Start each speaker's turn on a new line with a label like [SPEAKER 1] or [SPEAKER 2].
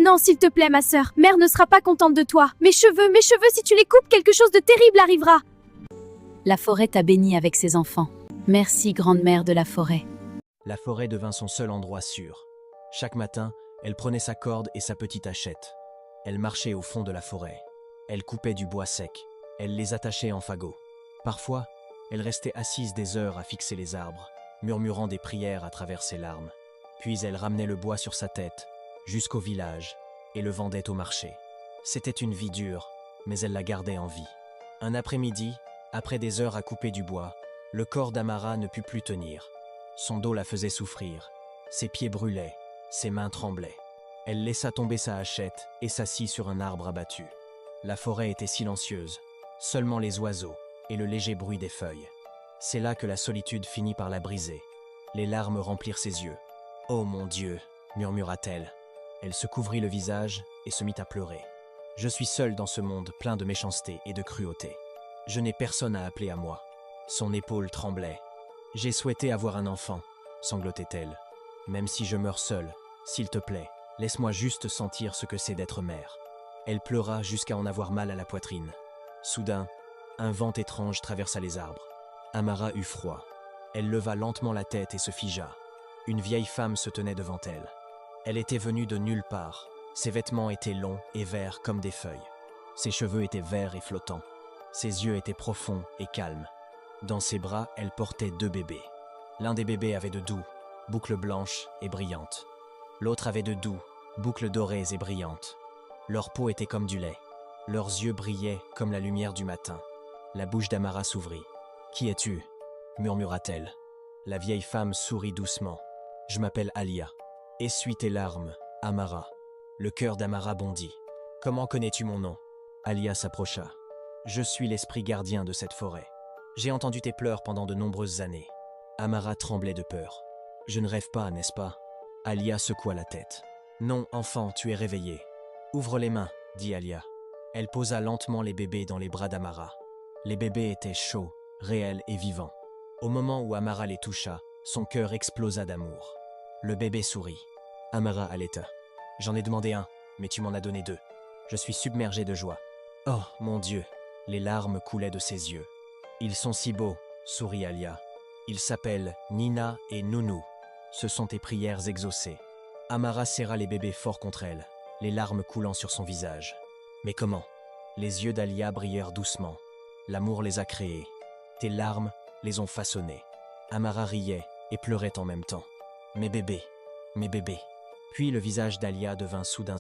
[SPEAKER 1] Non, s'il te plaît, ma sœur. Mère ne sera pas contente de toi. Mes cheveux, si tu les coupes, quelque chose de terrible arrivera.
[SPEAKER 2] La forêt t'a béni avec ses enfants. Merci, grande mère de la forêt.
[SPEAKER 3] La forêt devint son seul endroit sûr. Chaque matin, elle prenait sa corde et sa petite hachette. Elle marchait au fond de la forêt. Elle coupait du bois sec. Elle les attachait en fagots. Parfois, elle restait assise des heures à fixer les arbres, murmurant des prières à travers ses larmes. Puis elle ramenait le bois sur sa tête, jusqu'au village, et le vendait au marché. C'était une vie dure, mais elle la gardait en vie. Un après-midi, après des heures à couper du bois, le corps d'Amara ne put plus tenir. Son dos la faisait souffrir. Ses pieds brûlaient, ses mains tremblaient. Elle laissa tomber sa hachette et s'assit sur un arbre abattu. La forêt était silencieuse, seulement les oiseaux et le léger bruit des feuilles. C'est là que la solitude finit par la briser. Les larmes remplirent ses yeux. « Oh mon Dieu !» murmura-t-elle. Elle se couvrit le visage et se mit à pleurer. « Je suis seule dans ce monde plein de méchanceté et de cruauté. Je n'ai personne à appeler à moi. » Son épaule tremblait. « J'ai souhaité avoir un enfant, » sanglotait-elle. « Même si je meurs seule, s'il te plaît, laisse-moi juste sentir ce que c'est d'être mère. » Elle pleura jusqu'à en avoir mal à la poitrine. Soudain, un vent étrange traversa les arbres. Amara eut froid. Elle leva lentement la tête et se figea. Une vieille femme se tenait devant elle. Elle était venue de nulle part. Ses vêtements étaient longs et verts comme des feuilles. Ses cheveux étaient verts et flottants. Ses yeux étaient profonds et calmes. Dans ses bras, elle portait 2 bébés. L'un des bébés avait de doux, boucles blanches et brillantes. L'autre avait de doux, boucles dorées et brillantes. Leur peau était comme du lait. Leurs yeux brillaient comme la lumière du matin. La bouche d'Amara s'ouvrit. « Qui es-tu » murmura-t-elle. La vieille femme sourit doucement. « Je m'appelle Alia. Essuie tes larmes, Amara. » Le cœur d'Amara bondit. « Comment connais-tu mon nom » Alia s'approcha. « Je suis l'esprit gardien de cette forêt. J'ai entendu tes pleurs pendant de nombreuses années. » Amara tremblait de peur. « Je ne rêve pas, n'est-ce pas » Alia secoua la tête. « Non, enfant, tu es réveillé. Ouvre les mains, » dit Alia. Elle posa lentement les bébés dans les bras d'Amara. Les bébés étaient chauds, réels et vivants. Au moment où Amara les toucha, son cœur explosa d'amour. Le bébé sourit. Amara allaita. « J'en ai demandé un, mais tu m'en as donné 2. Je suis submergée de joie. »« Oh, mon Dieu !» Les larmes coulaient de ses yeux. « Ils sont si beaux, » sourit Alia. « Ils s'appellent Nina et Nounou. Ce sont tes prières exaucées. » Amara serra les bébés fort contre elle, les larmes coulant sur son visage. Mais comment ? Les yeux d'Alia brillèrent doucement. L'amour les a créés. Tes larmes les ont façonnés. Amara riait et pleurait en même temps. Mes bébés, mes bébés. Puis le visage d'Alia devint soudain